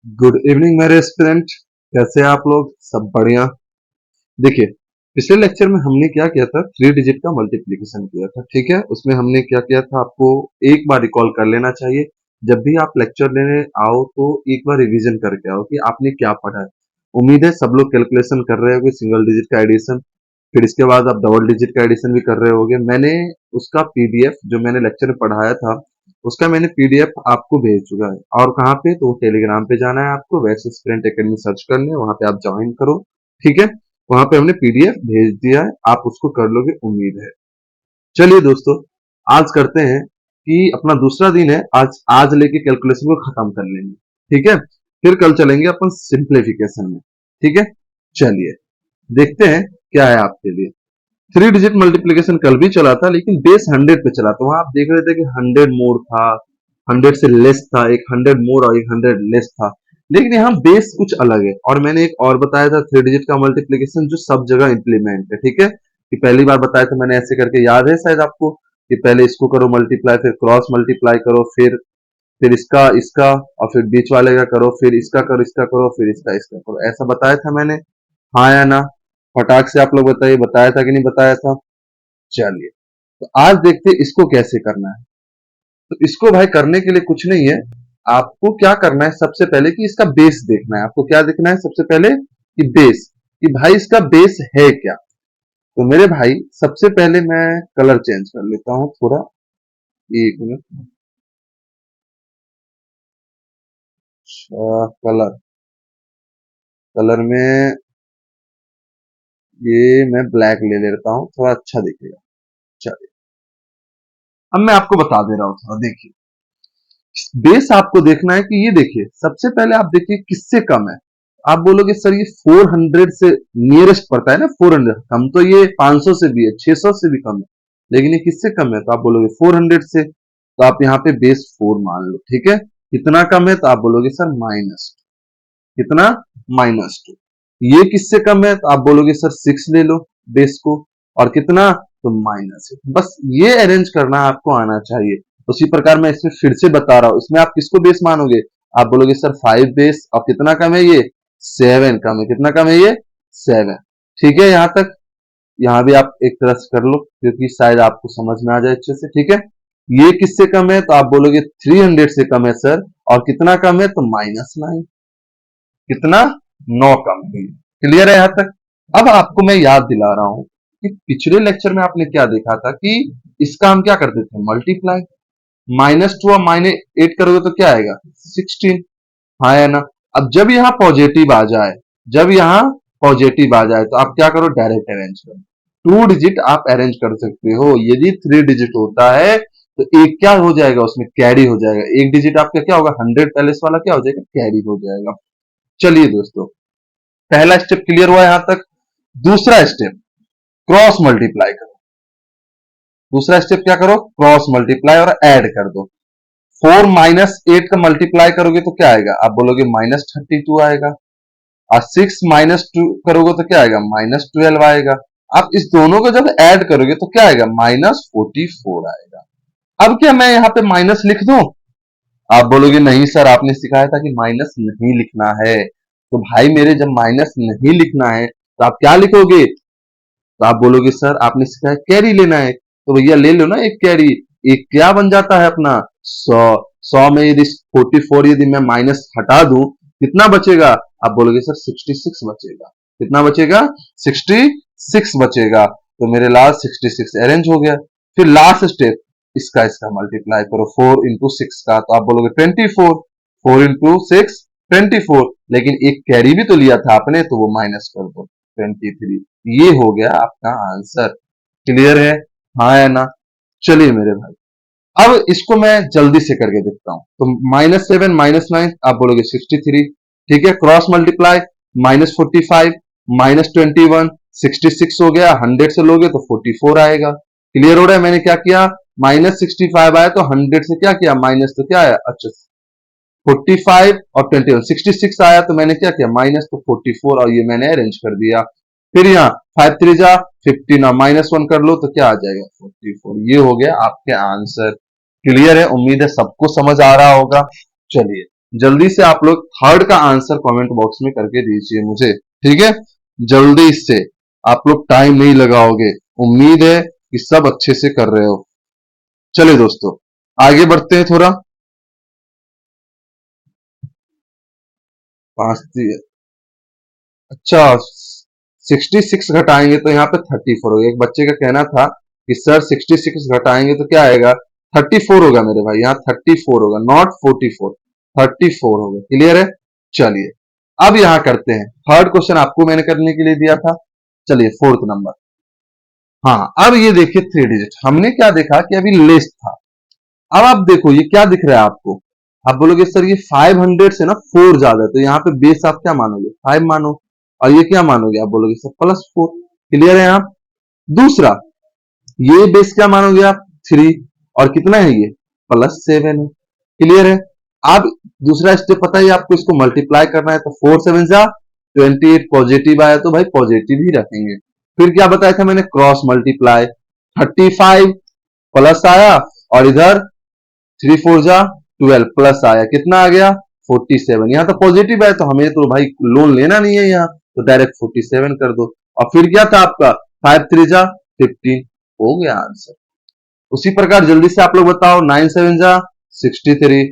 Good evening मेरे student. कैसे हैं आप लोग? सब बढ़िया। देखिए, पिछले लेक्चर में हमने क्या किया था, 3 डिजिट का मल्टीप्लिकेशन किया था। ठीक है, उसमें हमने क्या किया था आपको एक बार रिकॉल कर लेना चाहिए। जब भी आप लेक्चर लेने आओ तो एक बार रिवीजन करके आओ कि आपने क्या पढ़ा है। उम्मीद है सब लोग कैलकुलेशन कर रहे होंगे, सिंगल डिजिट का एडिशन, फिर इसके बाद आप डबल डिजिट का एडिशन भी कर रहे होंगे। मैंने उसका पीडीएफ जो मैंने लेक्चर में पढ़ाया था उसका मैंने पीडीएफ आपको भेज चुका है। और कहाँ पे? तो टेलीग्राम पे जाना है आपको, वैसे स्टूडेंट एकेडमी सर्च करने, वहां पे आप ज्वाइन करो। ठीक है, वहां पे हमने पीडीएफ भेज दिया है, आप उसको कर लोगे उम्मीद है। चलिए दोस्तों, आज करते हैं कि अपना दूसरा दिन है, आज आज लेके कैलकुलेशन को खत्म कर लेंगे। ठीक है, फिर कल चलेंगे अपन सिंप्लीफिकेशन में। ठीक है, चलिए देखते हैं क्या है आपके लिए। 3 डिजिट मल्टीप्लीकेशन कल भी चला था, लेकिन बेस 100 पे चला था। वहां आप देख रहे थे कि 100 मोर था, 100 से लेस था, एक 100 मोर और एक 100 लेस था। लेकिन यहाँ बेस कुछ अलग है। और मैंने एक और बताया था 3 डिजिट का मल्टीप्लीकेशन जो सब जगह इंप्लीमेंट है। ठीक है, कि पहली बार बताया था मैंने ऐसे करके, याद है शायद आपको, कि पहले इसको करो मल्टीप्लाई, फिर क्रॉस मल्टीप्लाई करो, फिर इसका इसका, और फिर बीच वाले का करो, फिर इसका करो, इसका करो, फिर इसका इसका करो। ऐसा बताया था मैंने, हाँ या ना? फटाक से आप लोग बताइए, बताया था कि नहीं बताया था? चलिए, तो आज देखते हैं इसको कैसे करना है। तो इसको भाई करने के लिए कुछ नहीं है, आपको क्या करना है सबसे पहले कि इसका बेस देखना है। आपको क्या देखना है सबसे पहले? कि बेस, कि भाई इसका बेस है क्या। तो मेरे भाई सबसे पहले मैं कलर चेंज कर लेता हूं थोड़ा, एक मिनट। कलर, कलर में ये मैं ब्लैक ले लेता हूं, थोड़ा अच्छा दिखेगा। चलिए, अब मैं आपको बता दे रहा हूं, थोड़ा देखिए। बेस आपको देखना है कि ये देखिए, सबसे पहले आप देखिए किससे कम है। आप बोलोगे सर ये 400 से नियरेस्ट पड़ता है ना, 400 कम तो ये 500 से भी है, 600 से भी कम है, लेकिन ये किससे कम है? तो आप बोलोगे 400 से, तो आप यहाँ पे बेस 4 मान लो। ठीक है, कितना कम है? तो आप बोलोगे सर माइनस, कितना? -2। ये किससे कम है? तो आप बोलोगे सर 6 ले लो बेस को, और कितना? तो -1। बस ये अरेंज करना आपको आना चाहिए। उसी प्रकार मैं इसमें फिर से बता रहा हूं, इसमें आप किसको बेस मानोगे? आप बोलोगे सर 5 बेस, और कितना कम है ये? 7 कम है। कितना कम है ये? 7। ठीक है, यहां तक? यहां भी आप एक तरह से कर लो, क्योंकि शायद आपको समझ में आ जाए अच्छे से। ठीक है, ये किससे कम है? तो आप बोलोगे 300 से कम है सर, और कितना कम है? तो -9। कितना? 9 कम हुई। क्लियर है यहां तक? अब आपको मैं याद दिला रहा हूं कि पिछले लेक्चर में आपने क्या देखा था कि इसका हम क्या करते थे? मल्टीप्लाई। -2 और -8 करोगे तो क्या आएगा? 16। हाँ या ना? अब जब यहां पॉजिटिव आ जाए, जब यहां पॉजिटिव आ जाए तो आप क्या करो? डायरेक्ट अरेंज करो। 2 डिजिट आप अरेंज कर सकते हो। यदि 3 डिजिट होता है तो एक क्या हो जाएगा? उसमें कैरी हो जाएगा। एक डिजिट आपका क्या होगा? 100 पैलेस वाला क्या हो जाएगा? कैरी हो जाएगा। चलिए दोस्तों, पहला स्टेप क्लियर हुआ यहां तक। दूसरा स्टेप, क्रॉस मल्टीप्लाई करो। दूसरा स्टेप क्या करो? क्रॉस मल्टीप्लाई और ऐड कर दो। 4 - 8 का मल्टीप्लाई करोगे तो क्या आएगा? आप बोलोगे -32 आएगा। और 6 -2 करोगे तो क्या आएगा? -12 आएगा। आप इस दोनों को जब ऐड करोगे तो क्या आएगा? -44 आएगा। अब क्या मैं यहाँ पे माइनस लिख दूं? आप बोलोगे नहीं सर, आपने सिखाया था कि माइनस नहीं लिखना है। तो भाई मेरे, जब माइनस नहीं लिखना है तो आप क्या लिखोगे? तो आप बोलोगे सर आपने सिखाया कैरी लेना है, तो भैया ले लो ना एक कैरी। एक क्या बन जाता है अपना? 100। 100 में यदि 44 यदि मैं माइनस हटा दूं, कितना बचेगा? आप बोलोगे सर 66 बचेगा। कितना बचेगा? 66 बचेगा। तो मेरे लास्ट 66 अरेंज हो गया। फिर लास्ट स्टेप, इसका इसका मल्टीप्लाई करो, 4 इंटू 6 का, तो आप बोलोगे 24। 4 इंटू 6 24। लेकिन एक कैरी भी तो लिया था आपने, तो वो माइनस कर दो, 23। ये हो गया आपका आंसर। क्लियर है? हाँ या ना? चलिए मेरे भाई, अब इसको मैं जल्दी से करके देखता हूं। तो -7 -9 आप बोलोगे 63। ठीक है, क्रॉस मल्टीप्लाई, -45 -21 66 हो गया। 100 से लोगे तो 44 आएगा। क्लियर हो रहा है? मैंने क्या किया? -65 आया तो 100 से क्या किया? माइनस, तो क्या आया? अच्छा, 45 और 21, 66 आया तो मैंने क्या किया? माइनस, तो 44, और ये मैंने अरेंज कर दिया। फिर यहाँ 5 3 जा 15, और -1 कर लो तो क्या आ जाएगा? 44। ये हो गया आपके आंसर। क्लियर है? उम्मीद है सबको समझ आ रहा होगा। चलिए, जल्दी से आप लोग थर्ड का आंसर कमेंट बॉक्स में करके दीजिए मुझे, ठीक है। जल्दी से, आप लोग टाइम नहीं लगाओगे, उम्मीद है कि सब अच्छे से कर रहे हो। चलिए दोस्तों, आगे बढ़ते हैं थोड़ा। पांच, अच्छा, 66 घटाएंगे तो यहाँ पे 34 होगा। एक बच्चे का कहना था कि सर 66 घटाएंगे तो क्या आएगा, 34 होगा मेरे भाई, यहाँ 34 होगा, नॉट 44, 34 होगा। क्लियर है। चलिए अब यहाँ करते हैं थर्ड क्वेश्चन, आपको मैंने करने के लिए दिया था। चलिए फोर्थ नंबर। हाँ, अब ये देखिए 3 डिजिट, हमने क्या देखा कि अभी लेस था। अब आप देखो ये क्या दिख रहा है आपको, आप बोलोगे सर ये 500 से ना 4 ज्यादा है, तो यहाँ पे बेस आप क्या मानोगे, 5 मानो, और ये क्या मानोगे, आप बोलोगे सर +4। क्लियर है। आप दूसरा, ये बेस क्या मानोगे आप, 3, और कितना है ये, +7 है। क्लियर है। अब दूसरा स्टेप पता है आपको, इसको मल्टीप्लाई करना है, तो 4 7 जा 28, पॉजिटिव आया तो भाई पॉजिटिव ही रखेंगे। फिर क्या बताया था मैंने, क्रॉस मल्टीप्लाई, 35 प्लस आया, और इधर 3 4 जा 12 प्लस आया, कितना आ गया, 47। यहाँ तो पॉजिटिव है तो हमें तो भाई लोन लेना नहीं है यहाँ, तो डायरेक्ट 47 कर दो। और फिर क्या था आपका, 5 3 जा 15, हो गया आंसर। उसी प्रकार जल्दी से आप लोग बताओ, 9 7 जा 63,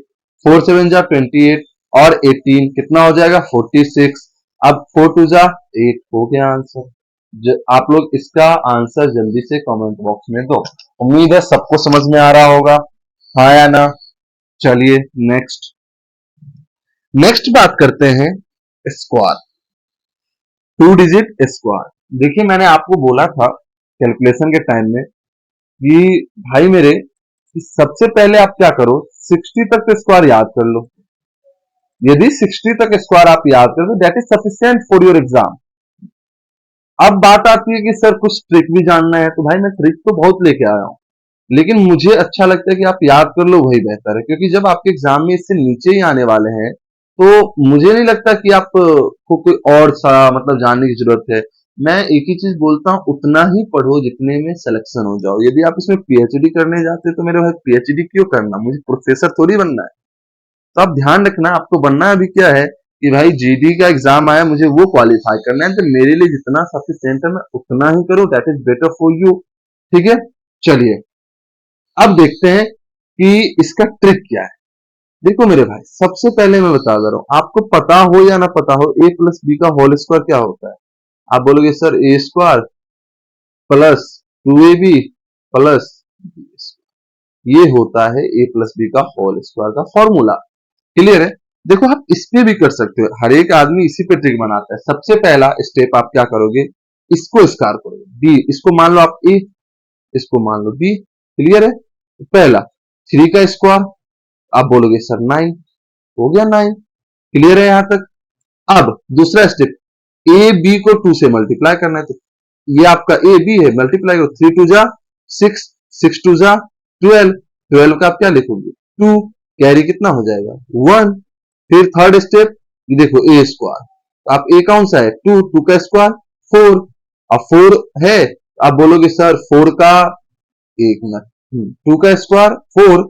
4 7 जा 28, और 18 कितना हो जाएगा, 46। अब 4 2 जा 8, हो गया आंसर। आप लोग इसका आंसर जल्दी से कमेंट बॉक्स में दो। उम्मीद है सबको समझ में आ रहा होगा, हाँ या ना। चलिए नेक्स्ट, नेक्स्ट बात करते हैं स्क्वायर, 2 डिजिट स्क्वायर। देखिए मैंने आपको बोला था कैलकुलेशन के टाइम में कि भाई मेरे, कि सबसे पहले आप क्या करो, 60 तक के स्क्वायर याद कर लो। यदि 60 तक स्क्वायर आप याद कर लो, that is sufficient for your exam. अब बात आती है कि सर कुछ ट्रिक भी जानना है, तो भाई मैं ट्रिक तो बहुत लेके आया हूं, लेकिन मुझे अच्छा लगता है कि आप याद कर लो, वही बेहतर है। क्योंकि जब आपके एग्जाम में इससे नीचे ही आने वाले हैं, तो मुझे नहीं लगता कि आप को कोई और सा मतलब जानने की जरूरत है। मैं एक ही चीज बोलता हूँ, उतना ही पढ़ो जितने में सिलेक्शन हो जाओ। यदि आप इसमें पीएचडी करने जाते तो मेरे भाई पीएचडी क्यों करना, मुझे प्रोफेसर थोड़ी बनना है। तो आप ध्यान रखना, आपको बनना अभी क्या है कि भाई जीडी का एग्जाम आया, मुझे वो क्वालिफाई करना है, तो मेरे लिए जितना सफिशिएंट है मैं उतना ही करूँ, that is better for you. ठीक है। चलिए अब देखते हैं कि इसका ट्रिक क्या है। देखो मेरे भाई, सबसे पहले मैं बता दे रहा हूं, आपको पता हो या ना पता हो, a प्लस बी का होल स्क्वायर क्या होता है। आप बोलोगे sir A square plus 2ab plus B, ये होता है ए प्लस बी का होल स्क्वायर का फॉर्मूला। क्लियर है। देखो आप इस पे भी कर सकते हो, हर एक आदमी इसी पे ट्रिक बनाता है। सबसे पहला स्टेप आप क्या करोगे, इसको स्क्वायर करोगे, बी, इसको मान लो आप ए, इसको मान लो बी। क्लियर है। पहला 3 का स्क्वायर, आप बोलोगे सर 9, हो गया 9। क्लियर है यहां तक। अब दूसरा स्टेप, ए बी को 2 से मल्टीप्लाई करना है, तो ये आपका ए बी है, मल्टीप्लाई करो, 3 2 जा 6, 6 2 जा 12, 12 का आप क्या लिखोगे 2, कैरी कितना हो जाएगा 1। फिर थर्ड स्टेप, ये देखो ए स्क्वायर, आप ए कौन सा है 2, 2 का स्क्वायर 4, अब 4 है, आप बोलोगे सर 4 का, एक मिनट, 2 का स्क्वायर 4,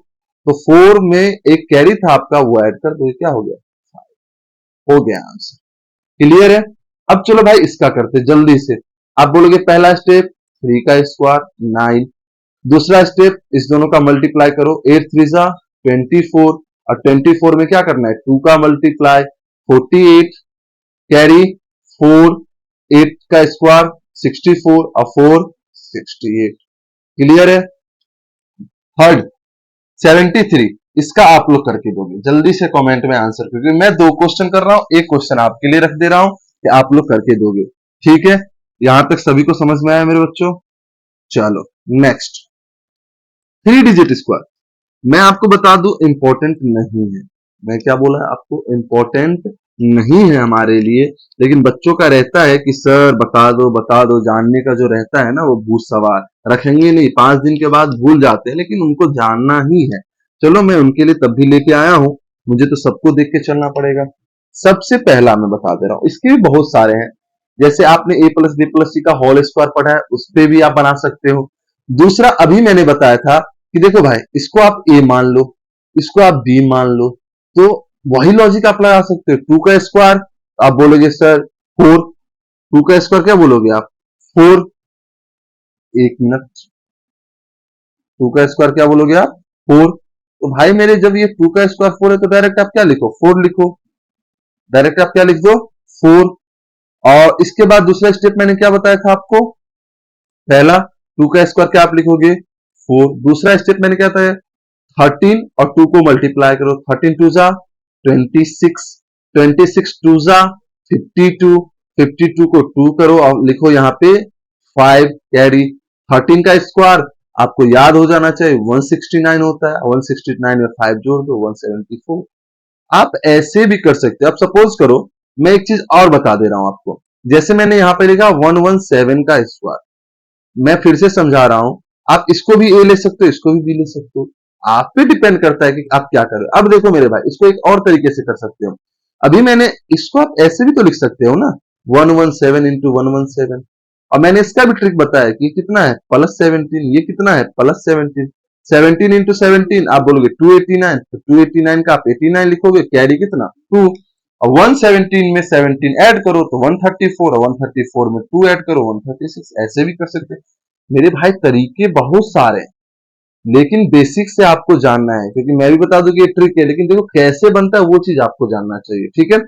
तो 4 में एक कैरी था आपका, वो ऐड कर दो, क्या हो गया, हो गया आंसर। क्लियर है। अब चलो भाई इसका करते जल्दी से। आप बोलोगे पहला स्टेप 3 का स्क्वायर 9, दूसरा स्टेप इस दोनों का मल्टीप्लाई करो, 8 3 जा 24, और 24 में क्या करना है 2 का मल्टीप्लाई 48, कैरी 4, 8 का स्क्वायर 64, और 4 68। क्लियर है। थर्ड 73, इसका आप लोग करके दोगे जल्दी से कमेंट में आंसर, क्योंकि मैं 2 क्वेश्चन कर रहा हूं, एक क्वेश्चन आपके लिए रख दे रहा हूं कि आप लोग करके दोगे। ठीक है। यहां तक सभी को समझ में आया मेरे बच्चों। चलो नेक्स्ट, 3 डिजिट स्क्वायर। मैं आपको बता दूं इंपॉर्टेंट नहीं है, मैं क्या बोला आपको, इंपॉर्टेंट नहीं है हमारे लिए, लेकिन बच्चों का रहता है कि सर बता दो, जानने का जो रहता है ना, वो भूत सवार रखेंगे नहीं, 5 दिन के बाद भूल जाते हैं, लेकिन उनको जानना ही है। चलो मैं उनके लिए तब भी लेके आया हूं, मुझे तो सबको देख के चलना पड़ेगा। सबसे पहला मैं बता दे रहा हूं, इसके भी बहुत सारे हैं, जैसे आपने ए प्लस बी प्लस सी का होल स्क्वायर पढ़ा है, उस पर भी आप बना सकते हो। दूसरा अभी मैंने बताया था कि देखो भाई, इसको आप ए मान लो, इसको आप बी मान लो, तो वही लॉजिक आप लगा सकते हो। 2 का स्क्वायर आप बोलोगे सर 4, 2 का स्क्वायर क्या बोलोगे आप 4, एक मिनट, 2 का स्क्वायर क्या बोलोगे आप 4। तो भाई मेरे जब ये 2 का स्क्वायर 4 है तो डायरेक्ट आप क्या लिखो 4 लिखो, डायरेक्ट आप क्या लिख दो 4। और इसके बाद दूसरा स्टेप मैंने क्या बताया था आपको, पहला 2 का स्क्वायर क्या आप लिखोगे 4, दूसरा स्टेप मैंने क्या बताया 13 और 2 को मल्टीप्लाई करो, 13 टू जा 26, 26 टू जा 52, 52 को 2 करो और लिखो यहाँ पे 5 कैरी। 13 का स्क्वायर आपको याद हो जाना चाहिए 169 होता है, 169 में 5 जोड़ दो 174। आप ऐसे भी कर सकते हो। आप सपोज करो, मैं एक चीज और बता दे रहा हूं आपको, जैसे मैंने यहां पे लिखा 117 का स्क्वायर, मैं फिर से समझा रहा हूं, आप इसको भी ए ले सकते हो, इसको भी बी ले सकते हो, आप पे डिपेंड करता है कि आप क्या करें। अब देखो मेरे भाई, इसको एक और तरीके से कर सकते हो। अभी मैंने इसको आप ऐसे भी तो लिख सकते हो ना, 117 इंटू 117, और मैंने इसका भी ट्रिक बताया कि कितना है +17, ये कितना है +17, 17 इंटू 17 आप बोलोगे 289, तो 289 का आप 89 लिखोगे, कैरी कितना 2, और 117 में 17 ऐड करो तो 134, और 134 में 2 ऐड करो 136, ऐसे भी कर सकते हैं। मेरे भाई तरीके बहुत सारे हैं, लेकिन बेसिक से आपको जानना है, क्योंकि मैं भी बता दूं कि ये ट्रिक है, लेकिन देखो कैसे बनता है वो चीज आपको जानना चाहिए, ठीक है।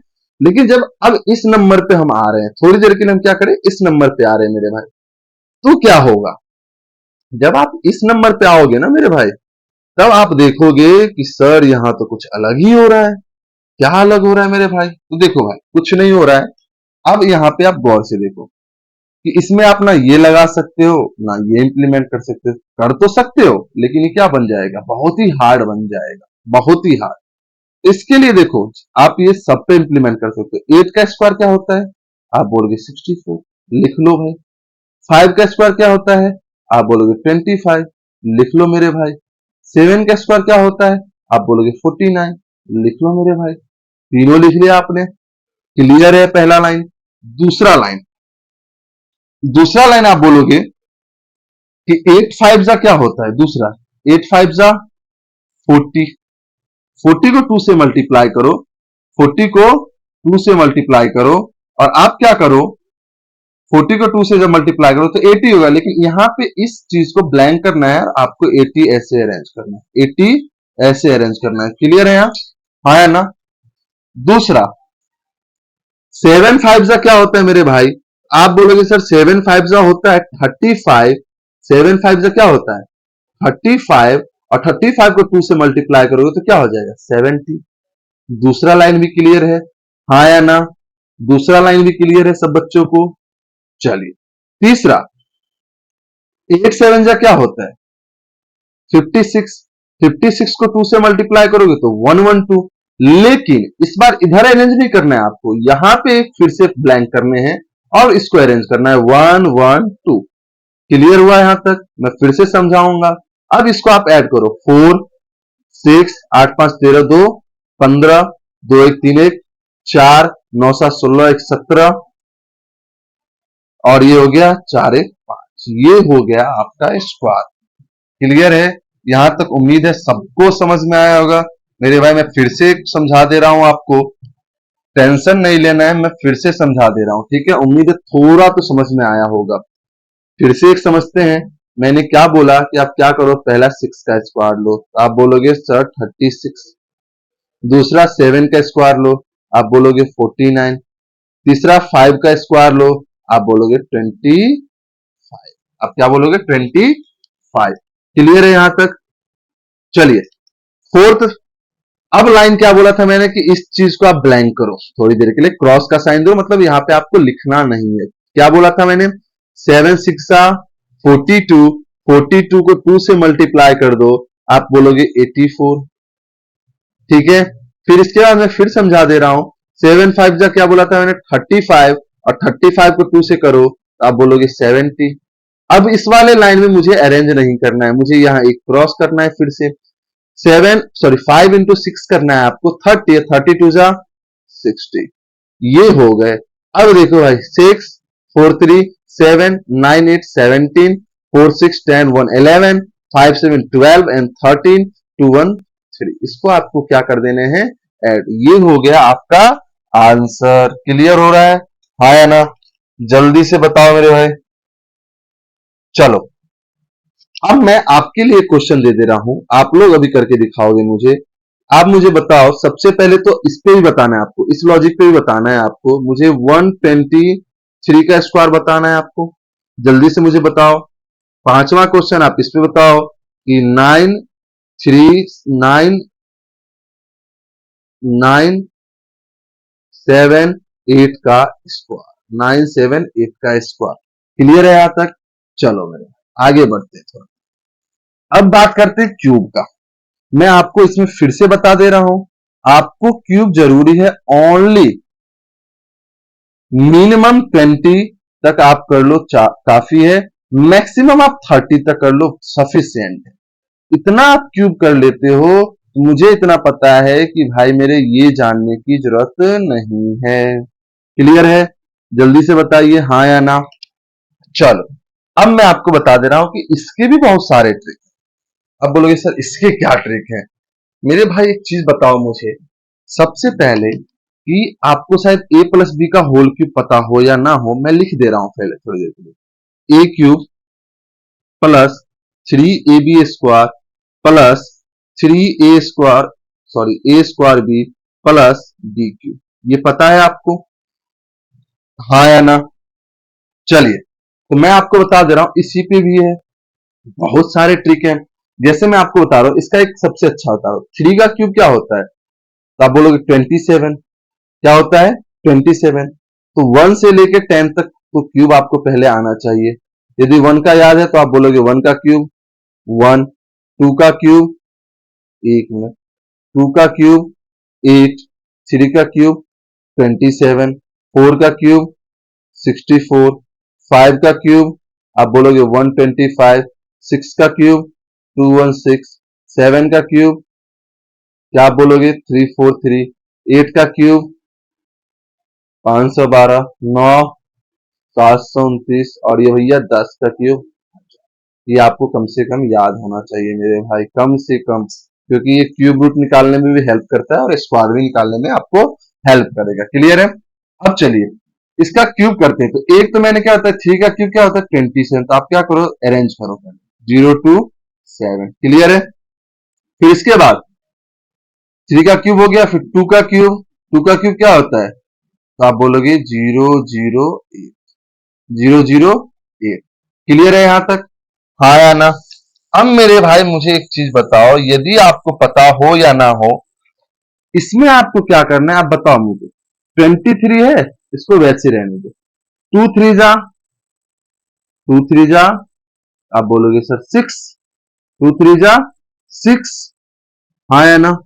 लेकिन जब अब इस नंबर पे हम आ रहे हैं, थोड़ी देर के लिए हम क्या करें, इस नंबर पे आ रहे हैं मेरे भाई, तो क्या होगा जब आप इस नंबर पे आओगे ना मेरे भाई, तब आप देखोगे कि सर यहां तो कुछ अलग ही हो रहा है। क्या अलग हो रहा है मेरे भाई, तो देखो भाई कुछ नहीं हो रहा है। अब यहाँ पे आप गौर से देखो कि इसमें आप ना ये लगा सकते हो ना ये इंप्लीमेंट कर सकते हो, कर तो सकते हो लेकिन ये क्या बन जाएगा, बहुत ही हार्ड बन जाएगा, बहुत ही हार्ड। इसके लिए देखो आप ये सब पे इंप्लीमेंट कर सकते हो। 8 का स्क्वायर क्या होता है, आप बोलोगे 64, लिख लो भाई। 5 का स्क्वायर क्या होता है, आप बोलोगे 25, लिख लो मेरे भाई। 7 का स्क्वायर क्या होता है, आप बोलोगे 49, लिख लो मेरे भाई। तीनों लिख लिया आपने, क्लियर है पहला लाइन। दूसरा लाइन, दूसरा लाइन आप बोलोगे कि 8 5 जा क्या होता है, दूसरा 8 5 जा 40, 40 को 2 से मल्टीप्लाई करो, 40 को 2 से मल्टीप्लाई करो, और आप क्या करो 40 को 2 से जब मल्टीप्लाई करो तो 80 होगा, लेकिन यहां पे इस चीज को ब्लैंक करना है, आपको 80 ऐसे अरेंज करना है, 80 ऐसे अरेंज करना है, क्लियर है यहाँ, हाँ है ना। दूसरा 7 5 जा क्या होता है मेरे भाई, आप बोलोगे सर 7 5 जा होता है 35, 7 5 जा क्या होता है 35, और 35 को 2 से मल्टीप्लाई करोगे तो क्या हो जाएगा 70। दूसरा लाइन भी क्लियर है, हाँ या ना, दूसरा लाइन भी क्लियर है सब बच्चों को। चलिए तीसरा 8 7 जा क्या होता है 56, 56 को 2 से मल्टीप्लाई करोगे तो 112, लेकिन इस बार इधर अरेंज नहीं करना है आपको, यहां पे फिर से ब्लैंक करने हैं और इसको अरेंज करना है 112। क्लियर हुआ यहां तक, मैं फिर से समझाऊंगा। अब इसको आप ऐड करो 4 6 8 5 13 2 15 2 1 3 1 4 9 7 16 1 17, और ये हो गया 4 1 5, ये हो गया आपका स्क्वायर। क्लियर है, यहां तक उम्मीद है सबको समझ में आया होगा। मेरे भाई मैं फिर से समझा दे रहा हूं आपको, टेंशन नहीं लेना है, मैं फिर से समझा दे रहा हूं, ठीक है। उम्मीद है थोड़ा तो समझ में आया होगा। फिर से एक समझते हैं, मैंने क्या बोला कि आप क्या करो, पहला 6 का स्क्वायर लो, तो आप बोलोगे सर 36, दूसरा 7 का स्क्वायर लो, आप बोलोगे 49, तीसरा 5 का स्क्वायर लो, आप बोलोगे 25, आप क्या बोलोगे 25। क्लियर है यहां तक, चलिए फोर्थ। अब लाइन क्या बोला था मैंने कि इस चीज को आप ब्लैंक करो, थोड़ी देर के लिए क्रॉस का साइन दो, मतलब यहां पे आपको लिखना नहीं है। क्या बोला था मैंने, 7 6 42, 42 को 2 से मल्टीप्लाई कर दो, आप बोलोगे 84, ठीक है। फिर इसके बाद मैं फिर समझा दे रहा हूं, 7 5 जा क्या बोला था मैंने 35, और 35 को 2 से करो तो आप बोलोगे 70। अब इस वाले लाइन में मुझे अरेंज नहीं करना है, मुझे यहां एक क्रॉस करना है फिर से, 5 इंटू 6 करना है आपको 30, 32 जा 60, ये हो गए। अब देखो भाई 6 4 3 7 9 8 17 4 6 10 1 11 5 7 12 एंड 13 2 1 3, इसको आपको क्या कर देने हैं ऐड। ये हो गया आपका आंसर। क्लियर हो रहा है? हाँ या ना? जल्दी से बताओ मेरे भाई। चलो, अब मैं आपके लिए क्वेश्चन दे दे रहा हूं, आप लोग अभी करके दिखाओगे मुझे। आप मुझे बताओ, सबसे पहले तो इस पे ही बताना है आपको, इस लॉजिक पे ही बताना है आपको। मुझे 123 का स्क्वायर बताना है आपको। जल्दी से मुझे बताओ। पांचवा क्वेश्चन आप इस पे बताओ कि 938 का स्क्वायर, 978 का स्क्वायर। क्लियर है यहां तक? चलो मेरे आगे बढ़ते हैं थोड़ा। अब बात करते हैं क्यूब का। मैं आपको इसमें फिर से बता दे रहा हूं, आपको क्यूब जरूरी है ओनली मिनिमम 20 तक आप कर लो काफी है, मैक्सिमम आप 30 तक कर लो सफिशियंट है। इतना आप क्यूब कर लेते हो, मुझे इतना पता है कि भाई मेरे ये जानने की जरूरत नहीं है। क्लियर है? जल्दी से बताइए हाँ या ना। चलो, अब मैं आपको बता दे रहा हूं कि इसके भी बहुत सारे ट्रिक। अब बोलोगे सर इसके क्या ट्रिक है? मेरे भाई एक चीज बताओ मुझे, सबसे पहले कि आपको शायद a प्लस बी का होल क्यूब पता हो या ना हो, मैं लिख दे रहा हूं पहले थोड़ी देर के लिए। a cube plus 3ab square plus 3a square, sorry a square B plus b cube. ये पता है आपको? हाँ या ना? चलिए, तो मैं आपको बता दे रहा हूं इसी पे भी है, बहुत सारे ट्रिक हैं। जैसे मैं आपको बता रहा हूं, इसका एक सबसे अच्छा बता रहा हूं, 3 का क्यूब क्या होता है? तो आप बोलोगे 27। क्या होता है? 27। तो 1 से लेके 10 तक तो क्यूब आपको पहले आना चाहिए। यदि 1 का याद है तो आप बोलोगे 1 का क्यूब 1, 2 का क्यूब, एक मिनट, 2 का क्यूब 8, 3 का क्यूब 27, 4 का क्यूब 64, 5 का क्यूब आप बोलोगे 125, 6 का क्यूब 216, 7 का क्यूब क्या आप बोलोगे 343, 8 का क्यूब 512, 9 729 और ये भैया 10 का क्यूब। ये आपको कम से कम याद होना चाहिए मेरे भाई, कम से कम, क्योंकि ये क्यूब रूट निकालने में भी हेल्प करता है और स्क्वायर भी निकालने में आपको हेल्प करेगा। क्लियर है? अब चलिए इसका क्यूब करते हैं। तो एक तो मैंने क्या होता है, 3 का क्यूब क्या होता है 27। तो आप क्या करो, अरेंज करो पहले 0 to 7। क्लियर है? फिर इसके बाद 3 का क्यूब हो गया, फिर 2 का क्यूब, 2 का क्यूब क्या होता है? तो आप बोलोगे 008, 008। क्लियर है यहां तक? हाँ या ना? अब मेरे भाई मुझे एक चीज बताओ, यदि आपको पता हो या ना हो, इसमें आपको क्या करना है आप बताओ मुझे। 23 है, इसको वैसे रहने दो। 2 3 जा आप बोलोगे सर 6, 2 3 जा 6। हाँ या ना?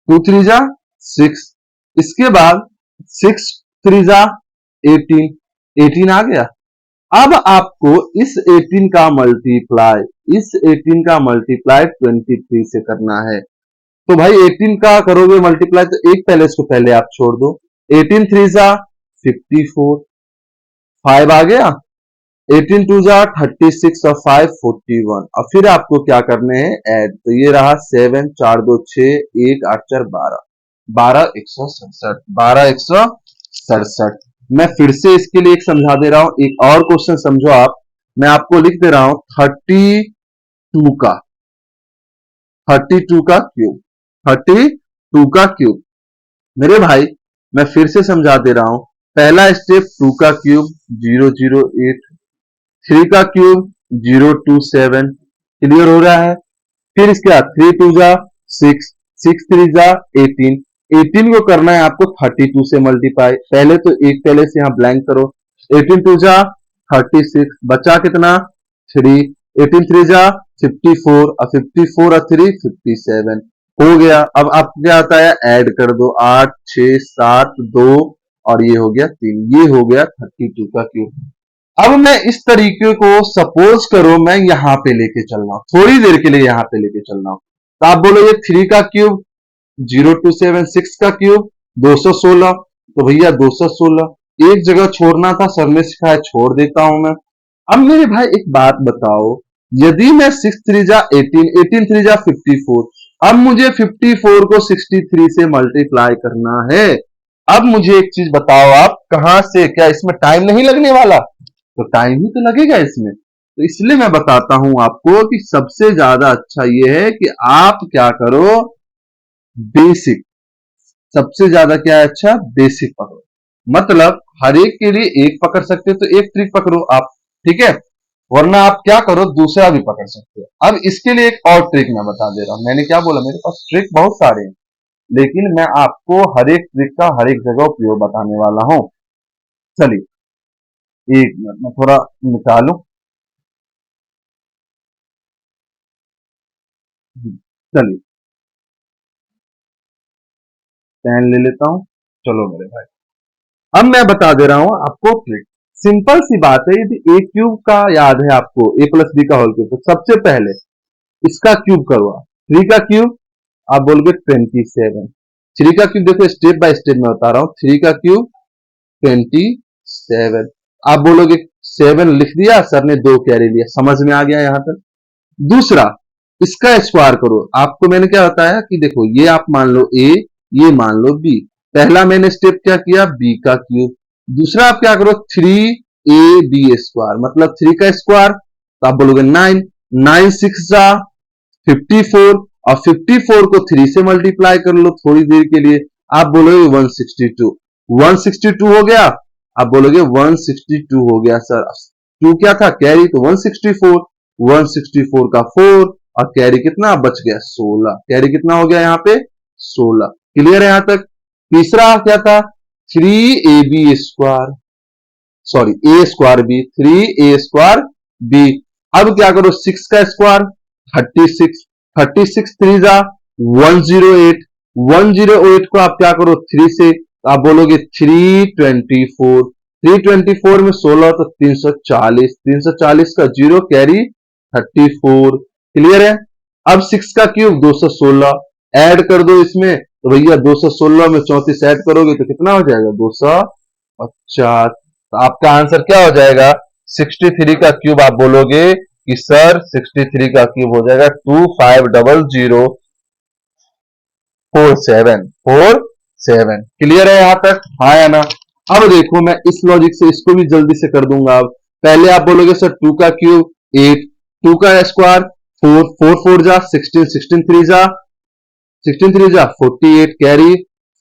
2 3 जा 6। इसके बाद 6 3 जा 18, 18 आ गया। अब आपको इस 18 का मल्टीप्लाई, इस 18 का मल्टीप्लाई 23 से करना है। तो भाई 18 का करोगे मल्टीप्लाई तो एक पहले इसको पहले आप छोड़ दो। 18 3 जा 54, 5 आ गया। 18 2 जा 36 और 5 41। और फिर आपको क्या करने हैं, ऐड। तो ये रहा 7 4 2 6 1 8 4 12, 12 167, 12 167। मैं फिर से इसके लिए एक समझा दे रहा हूं, एक और क्वेश्चन समझो आप। मैं आपको लिख दे रहा हूं 32 का, 32 का क्यूब, 32 का क्यूब। मेरे भाई मैं फिर से समझा दे रहा हूं, पहला स्टेप 2 का क्यूब 008, 3 का क्यूब 027। क्लियर हो रहा है? फिर इसके बाद 3 2 जा 6, 6 3 जा 18, 18 को करना है आपको 32 से मल्टीप्लाई। पहले तो एक पहले से यहां ब्लैंक करो। 18 2 जा 36, बचा कितना 3, 18 3 जा 54 और 54 और 3 57 हो गया। अब आपको क्या आता है, ऐड कर दो 8 6 7 2 और ये हो गया 3, ये हो गया 32 का क्यूब। अब मैं इस तरीके को सपोज करो मैं यहां पे लेके चल रहा हूं, थोड़ी देर के लिए यहां पे लेके चल रहा हूं, तो आप बोलोगे 3 का क्यूब 0276, 6 का क्यूब 216, तो भैया 216 एक जगह छोड़ना था, सर ने सिखाया छोड़ देता हूं मैं। अब मेरे भाई एक बात बताओ, यदि मैं 6 3 जा 18, 18 3 जा 54, अब मुझे 54 को 63 से मल्टीप्लाई करना है। अब मुझे एक चीज बताओ, आप कहां से, क्या इसमें टाइम नहीं लगने वाला? तो टाइम ही तो लगेगा इसमें। तो इसलिए मैं बताता हूं आपको कि सबसे ज्यादा अच्छा यह है कि आप क्या करो, बेसिक। सबसे ज्यादा क्या है अच्छा, बेसिक पकड़ो। मतलब हर एक के लिए एक पकड़ सकते हो तो एक ट्रिक पकड़ो आप, ठीक है, वरना आप क्या करो दूसरा भी पकड़ सकते हो। अब इसके लिए एक और ट्रिक मैं बता दे रहा हूं। मैंने क्या बोला, मेरे पास ट्रिक बहुत सारे हैं, लेकिन मैं आपको हर एक ट्रिक का हर एक जगह उपयोग बताने वाला हूं। चलिए एक मिनट में थोड़ा निकालू। चलिए पेन ले लेता हूं। चलो मेरे भाई, अब मैं बता दे रहा हूं आपको ट्रिक। सिंपल सी बात है, यदि ए क्यूब का याद है आपको, ए प्लस बी का होल क्यूब, तो सबसे पहले इसका क्यूब करो आप। 3 का क्यूब आप बोलोगे 27। 3 का क्यूब देखो स्टेप बाय स्टेप में बता रहा हूं। 3 का क्यूब 27, आप बोलोगे 7 लिख दिया, सर ने 2 कैरी लिया, समझ में आ गया यहां तक। दूसरा, इसका स्क्वायर करो। आपको मैंने क्या बताया कि देखो ये आप मान लो ए, ये मान लो बी। पहला मैंने स्टेप क्या किया, बी का क्यूब। दूसरा आप क्या करो, 3ab स्क्वायर, मतलब 3 का स्क्वायर, तो आप बोलोगे 9। 9 6 जा 54, और 54 को 3 से मल्टीप्लाई कर लो थोड़ी देर के लिए, आप बोलोगे 162। 162 हो गया, आप बोलोगे 162 हो गया सर। 2 क्या था कैरी, तो 164। 164 का 4, और कैरी कितना बच गया 16। कैरी कितना हो गया यहाँ पे 16। क्लियर है यहां तक? तीसरा क्या था, 3ab square, sorry A square B, 3a square B. अब क्या करो, 6 का स्क्वायर 36। 36 3 जा 108। 108 को आप क्या करो 3 से, तो आप बोलोगे 324। 324 में 16 तो 340। 340 का जीरो कैरी 34। क्लियर है? अब 6 का क्यूब 216, ऐड कर दो इसमें, तो भैया 216 में 34 ऐड करोगे तो कितना हो जाएगा 250। तो आपका आंसर क्या हो जाएगा, 63 का क्यूब। आप बोलोगे कि सर 63 का क्यूब हो जाएगा 25004747। क्लियर है यहां तक, हाँ या ना? अब देखो मैं इस लॉजिक से इसको भी जल्दी से कर दूंगा। अब पहले आप बोलोगे सर 2 का क्यूब 8, 2 का स्क्वायर 4, 4 4 जा 16, 16 3 जा 16 3 जा 48, कैरी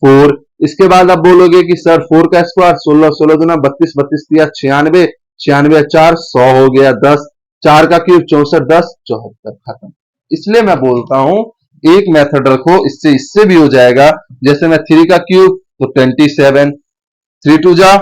4। इसके बाद आप बोलोगे कि सर 4 का स्क्वायर 16, 16 दूना 32, 32 दिया 96, 96 4 100 हो गया 10। 4 का क्यूब 64, 10 74, खत्म। इसलिए मैं बोलता हूं एक मेथड रखो, इससे इससे भी हो जाएगा। जैसे मैं 3 का क्यूब तो 27, 3 2 जा,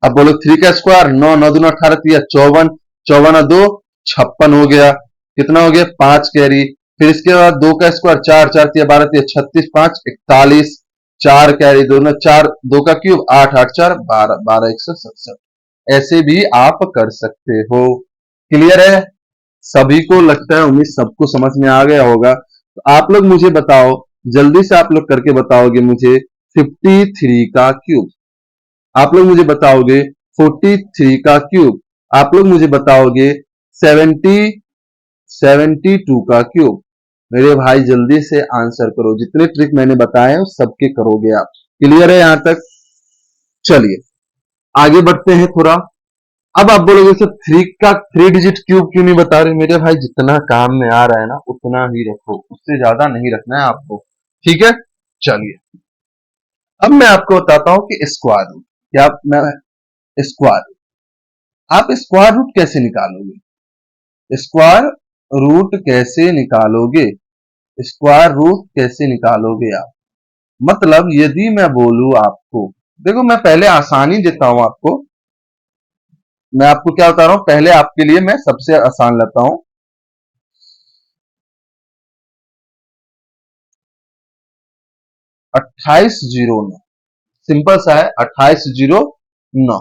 अब बोलो 3 का स्क्वायर 9, 9 दूना 18 दिया 54, 54 और 2 56 हो गया। कितना हो गया 5 कैरी। फिर इसके बाद 2 का स्क्वायर 4, 4 दिया 12 दिया 36, 5 41, 4 कैरी, दोनों 4, 2 का क्यूब 8, 8 4 12, 12 167। ऐसे भी आप कर सकते हो। क्लियर है? सभी को लगता है, उम्मीद सबको समझ में आ गया होगा। तो आप लोग मुझे बताओ, जल्दी से आप लोग करके बताओगे मुझे 53 का क्यूब। आप लोग मुझे बताओगे 43 का क्यूब। आप लोग मुझे बताओगे 70 72 का क्यूब। मेरे भाई जल्दी से आंसर करो, जितने ट्रिक मैंने बताए हैं सबके करोगे आप। क्लियर है यहां तक? चलिए आगे बढ़ते हैं थोड़ा। अब आप बोलोगे सर 3 का 3 डिजिट क्यूब क्यों नहीं बता रहे? मेरे भाई जितना काम में आ रहा है ना उतना ही रखो, उससे ज्यादा नहीं रखना है आपको, ठीक है? चलिए अब मैं आपको बताता हूं कि स्क्वायर रूट क्या। मैं स्क्वायर, आप स्क्वायर रूट कैसे निकालोगे? स्क्वायर रूट कैसे निकालोगे? स्क्वायर रूट कैसे निकालोगे आप? मतलब यदि मैं बोलूं आपको, देखो मैं पहले आसानी देता हूं आपको। मैं आपको क्या बता रहा हूं, पहले आपके लिए मैं सबसे आसान लेता हूं। 2809, सिंपल सा है 2809।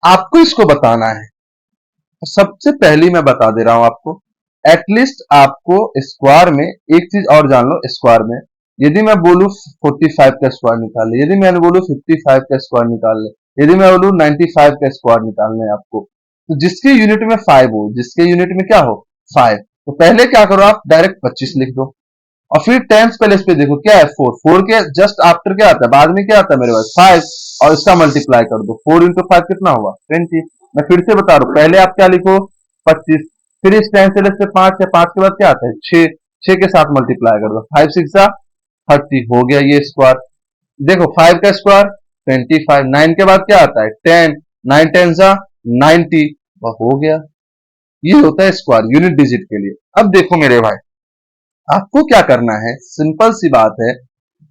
आपको इसको बताना है। सबसे पहली मैं बता दे रहा हूं आपको, एटलीस्ट आपको स्क्वायर में एक चीज और जान लो। स्क्वायर में यदि मैं बोलूं 45 का स्क्वायर निकाल ले, यदि मैं बोलूं 55 का स्क्वायर निकाल ले, यदि मैं बोलूं 95 का स्क्वायर निकालना है आपको, तो जिसके यूनिट में 5 हो, जिसके यूनिट में क्या हो 5, तो पहले क्या करो आप डायरेक्ट 25 लिख दो और फिर टेंस प्लेस पे देखो क्या है 4, 4 के जस्ट आफ्टर क्या आता है, बाद में क्या आता है मेरे पास 5, और इसका मल्टीप्लाई कर दो। 4 इंटू 5 कितना हुआ 20। मैं फिर से बता रहा हूं, पहले आप क्या लिखो 25, फिर इस टेंस प्लेस पे 5 है, 5 के बाद क्या आता है 6, 6 के साथ मल्टीप्लाई कर दो, 5 6 30 हो गया ये स्क्वायर। देखो 5 का स्क्वायर 25, 9 के बाद क्या आता है 10, 9 10 90, हो गया। ये होता है स्क्वायर यूनिट डिजिट के लिए। अब देखो मेरे भाई, आपको क्या करना है, सिंपल सी बात है।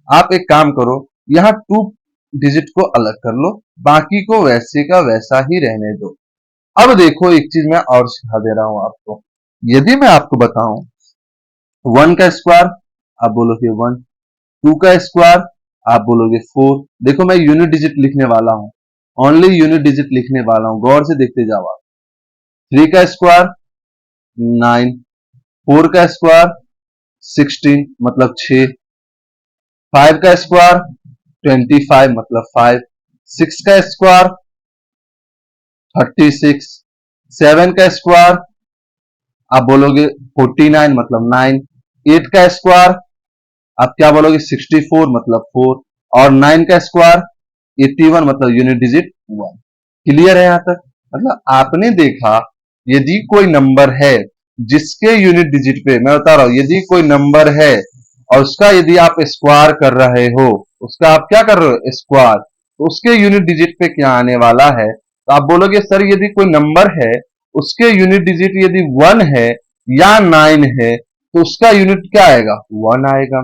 आप एक काम करो, यहां 2 डिजिट को अलग कर लो, बाकी को वैसे का वैसा ही रहने दो। अब देखो एक चीज मैं और सिखा दे रहा हूं आपको। यदि मैं आपको बताऊं 1 का स्क्वायर, आप बोलोगे 1, 2 का स्क्वायर, आप बोलोगे 4। देखो मैं यूनिट डिजिट लिखने वाला हूं, ओनली यूनिट डिजिट लिखने वाला हूं, गौर से देखते जाओ आप। 3 का स्क्वायर 9, 4 का स्क्वायर 16 मतलब 6, 5 का स्क्वायर 25 मतलब 5, 6 का स्क्वायर 36, 7 का स्क्वायर आप बोलोगे 49 मतलब 9, 8 का स्क्वायर आप क्या बोलोगे 64 मतलब 4, और 9 का स्क्वायर 81 मतलब यूनिट डिजिट 1। क्लियर है यहां तक? मतलब आपने देखा, यदि कोई नंबर है जिसके यूनिट डिजिट पे, मैं बता रहा हूं, यदि कोई नंबर है और उसका यदि आप स्क्वायर कर रहे हो, उसका आप क्या कर रहे हो स्क्वायर, तो उसके यूनिट डिजिट पे क्या आने वाला है, तो आप बोलोगे सर यदि कोई नंबर है उसके यूनिट डिजिट यदि 1 है या 9 है तो उसका यूनिट क्या आएगा 1 आएगा।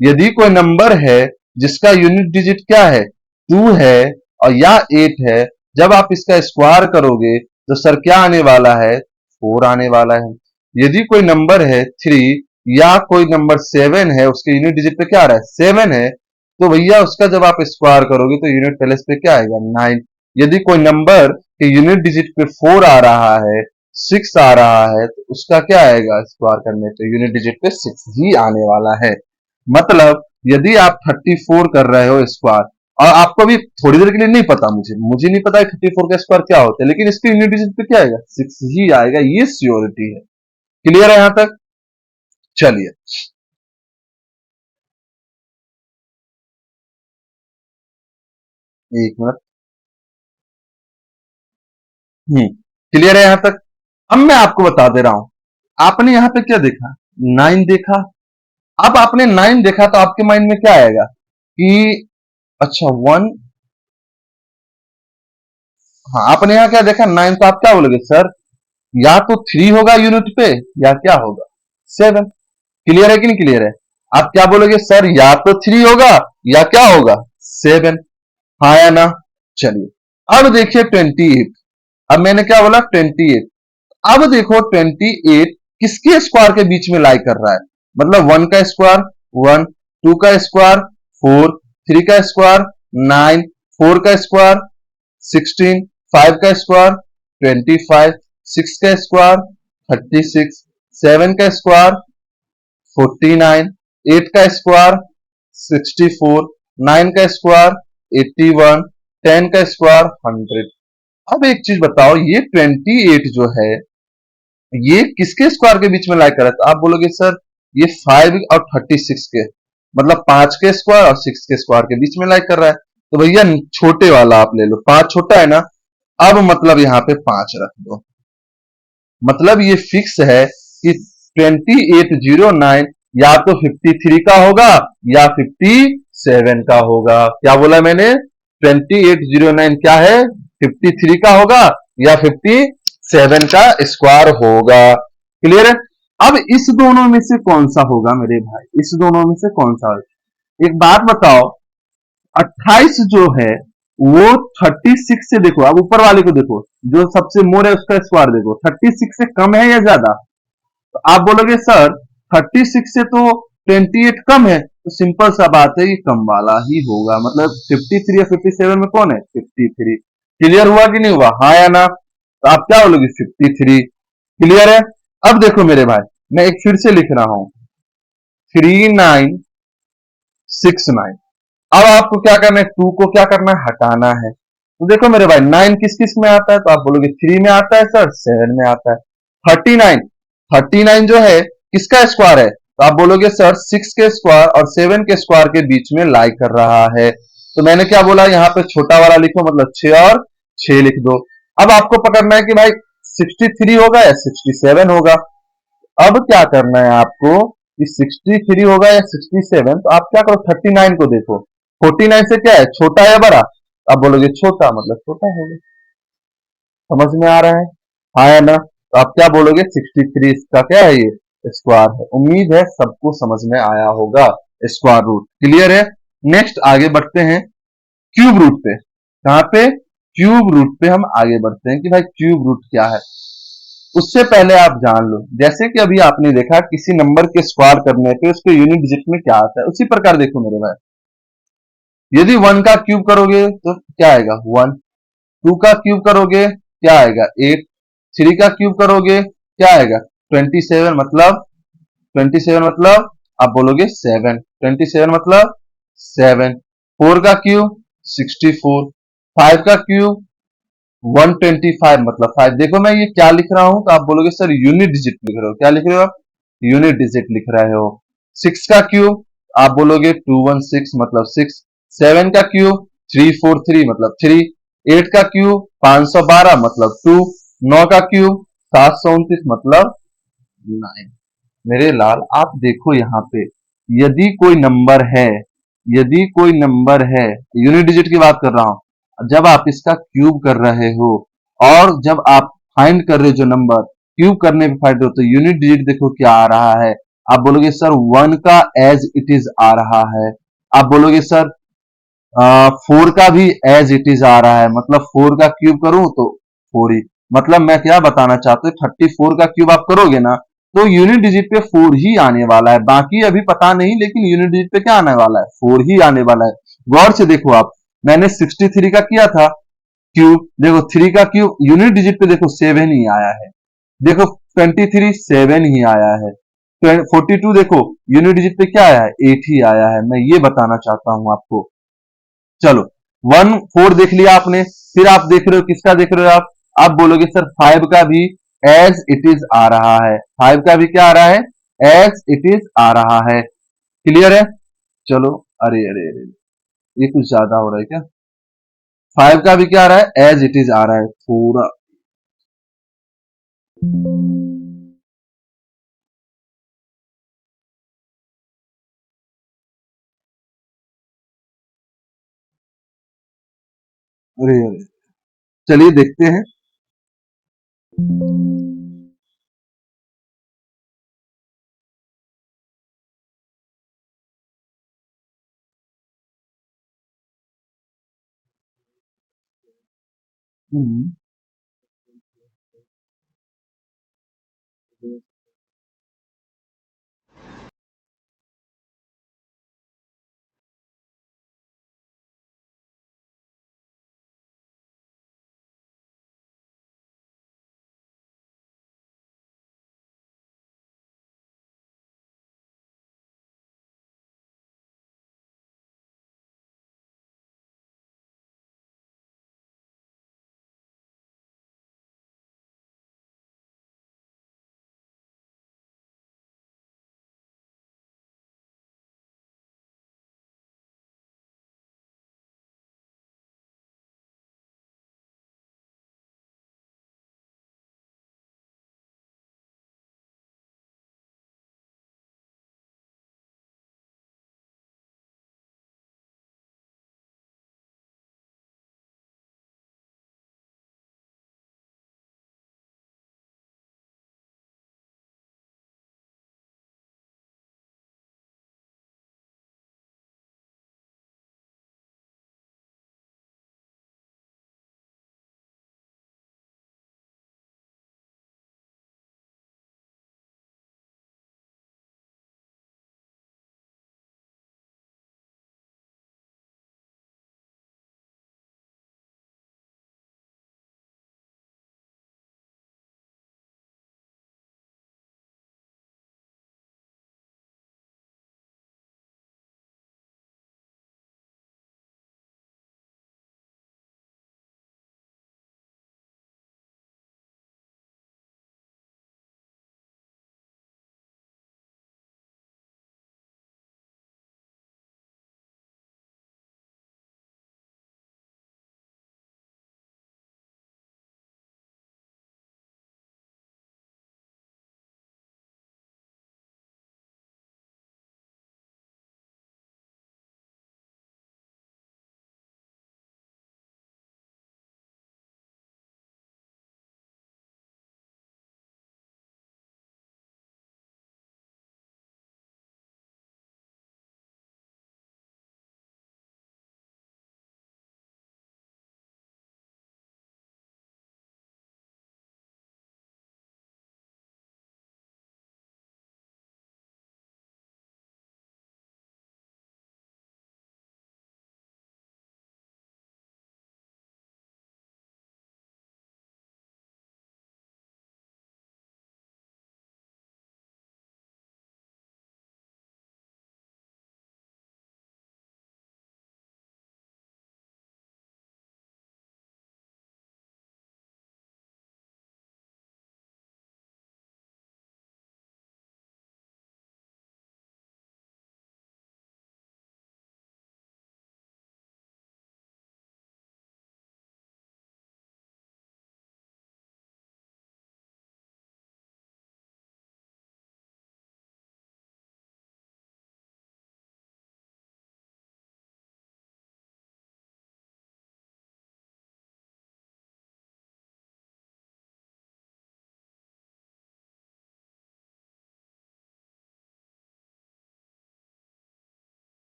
यदि कोई नंबर है जिसका यूनिट डिजिट क्या है 2 है और या 8 है, जब आप इसका स्क्वायर करोगे तो सर क्या आने वाला है 4 आने वाला है। यदि कोई नंबर है 3 या कोई नंबर 7 है, उसके यूनिट डिजिट पे क्या आ रहा है 7 है, तो भैया उसका जब आप स्क्वायर करोगे तो यूनिट प्लेस पे क्या आएगा 9। यदि कोई नंबर के यूनिट डिजिट पे 4 आ रहा है, 6 आ रहा है, तो उसका क्या आएगा स्क्वायर करने पे यूनिट डिजिट पे 6 ही आने वाला है। मतलब यदि आप 34 कर रहे हो स्क्वायर, और आपको भी थोड़ी देर के लिए नहीं पता, मुझे नहीं पता 34 का स्क्वायर क्या होता है, लेकिन इसके यूनिट डिजिट पे क्या आएगा 6 ही आएगा, ये श्योरिटी है। क्लियर है यहां तक? चलिए एक मिनट। क्लियर है यहां तक? अब मैं आपको बता दे रहा हूं, आपने यहां पे क्या देखा 9 देखा। अब आपने 9 देखा तो आपके माइंड में क्या आएगा कि अच्छा 1, हाँ आपने यहां क्या देखा 9, तो आप क्या बोलोगे सर या तो 3 होगा यूनिट पे या क्या होगा 7। क्लियर है कि नहीं क्लियर है? आप क्या बोलोगे सर या तो 3 होगा या क्या होगा 7, हाँ या ना? चलिए अब देखिए 28। अब मैंने क्या बोला 28। अब देखो 28 किसके स्क्वायर के बीच में लाई कर रहा है, मतलब 1 का स्क्वायर 1, 2 का स्क्वायर 4, 3 का स्क्वायर 9, 4 का स्क्वायर 16, 5 का स्क्वायर 25, 6 का स्क्वायर 36, 7 का स्क्वायर 49, 8 का स्क्वायर 64, 9 का स्क्वायर 81, 10 का स्क्वायर 100। अब एक चीज बताओ, ये 28 जो है ये किसके स्क्वायर के बीच में लाई कर रहा है, तो आप बोलोगे सर ये 5 और 36 के, मतलब 5 के स्क्वायर और 6 के स्क्वायर के बीच में लाई कर रहा है। तो भैया छोटे वाला आप ले लो, 5 छोटा है ना, अब मतलब यहां पे 5 रख दो। मतलब ये फिक्स है कि 2809 या तो 53 का होगा या 57 का होगा। क्या बोला मैंने? 2809 क्या है 53 का होगा या 57 का स्क्वायर होगा। क्लियर है? अब इस दोनों में से कौन सा होगा मेरे भाई, इस दोनों में से कौन सा होगा? एक बात बताओ, 28 जो है वो 36 से, देखो अब ऊपर वाले को देखो, जो सबसे मोर है उसका स्क्वायर देखो, 36 से कम है या ज्यादा? तो आप बोलोगे सर 36 से तो 28 कम है, तो सिंपल सा बात है, ये कम वाला ही होगा। मतलब 53 या 57 में कौन है? 53। क्लियर हुआ कि नहीं हुआ? हाँ या ना? तो आप क्या बोलोगे? 53। क्लियर है? अब देखो मेरे भाई, मैं एक फिर से लिख रहा हूं, 3969। अब आपको क्या करना है? टू को क्या करना है? हटाना है। तो देखो मेरे भाई, नाइन किस किस में आता है? तो आप बोलोगे थ्री में आता है सर, सेवन में आता है। 39, 39 जो है किसका स्क्वायर है? तो आप बोलोगे सर सिक्स के स्क्वायर और सेवन के स्क्वायर के बीच में लाई कर रहा है। तो मैंने क्या बोला, यहाँ पे छोटा वाला लिखो, मतलब 6 और 6 लिख दो। अब आपको पकड़ना है कि भाई 63 होगा या 67 होगा। अब क्या करना है आपको कि 63 होगा या 67, तो आप क्या करो, 39 को देखो। 49 से क्या है, छोटा या बड़ा? आप बोलोगे छोटा, मतलब छोटा होगा। समझ में आ रहा है? हाँ या ना? तो आप क्या बोलोगे? 63 इसका क्या है? ये स्क्वायर है। उम्मीद है सबको समझ में आया होगा। स्क्वायर रूट क्लियर है। नेक्स्ट आगे बढ़ते हैं क्यूब रूट पे। कहां पे? क्यूब रूट पे हम आगे बढ़ते हैं कि भाई क्यूब रूट क्या है। उससे पहले आप जान लो, जैसे कि अभी आपने देखा किसी नंबर के स्क्वायर करने पे उसके यूनिट डिजिट में क्या आता है, उसी प्रकार देखो मेरे भाई, यदि वन का क्यूब करोगे तो क्या आएगा? वन। टू का क्यूब करोगे क्या आएगा? एट। थ्री का क्यूब करोगे क्या आएगा? 27। मतलब 27 मतलब आप बोलोगे सेवन। 27 मतलब सेवन। फोर का क्यूब 64। फाइव का क्यूब 125 मतलब फाइव। देखो मैं ये क्या लिख रहा हूं, तो आप बोलोगे सर यूनिट डिजिट लिख रहे हो। क्या लिख रहे हो आप? यूनिट डिजिट लिख रहे हो। सिक्स का क्यूब आप बोलोगे 216 मतलब सिक्स। सेवन का क्यूब 343 मतलब थ्री। एट का क्यूब 512 मतलब टू। नौ का क्यूब 729 मतलब नाइन। मेरे लाल आप देखो यहाँ पे, यदि कोई नंबर है, यदि कोई नंबर है, यूनिट डिजिट की बात कर रहा हूं, जब आप इसका क्यूब कर रहे हो और जब आप फाइंड कर रहे हो जो नंबर, क्यूब करने पे फाइंड हो, तो यूनिट डिजिट देखो क्या आ रहा है। आप बोलोगे सर वन का एज इट इज आ रहा है। आप बोलोगे सर फोर का भी एज इट इज आ रहा है। मतलब फोर का क्यूब करूं तो फोर ही। मतलब मैं क्या बताना चाहता हूँ, 34 का क्यूब आप करोगे ना, तो यूनिट डिजिट पे फोर ही आने वाला है। बाकी अभी पता नहीं, लेकिन यूनिट डिजिट पे क्या आने वाला है? फोर ही आने वाला है। गौर से देखो आप, मैंने 63 का किया था क्यूब, देखो थ्री का क्यूब यूनिट डिजिट पे देखो सेवन ही आया है। देखो 23 सेवन ही आया है। 42 देखो यूनिट डिजिट पे क्या आया है? एट ही आया है। मैं ये बताना चाहता हूं आपको। चलो, वन फोर देख लिया आपने, फिर आप देख रहे हो किसका देख रहे हो आप बोलोगे सर फाइव का भी एज इट इज आ रहा है। फाइव का भी क्या आ रहा है? एज इट इज आ रहा है। क्लियर है? चलो, अरे अरे अरे, ये कुछ ज्यादा हो रहा है क्या? फाइव का भी क्या आ रहा है? एज इट इज आ रहा है पूरा। अरे अरे, चलिए देखते हैं।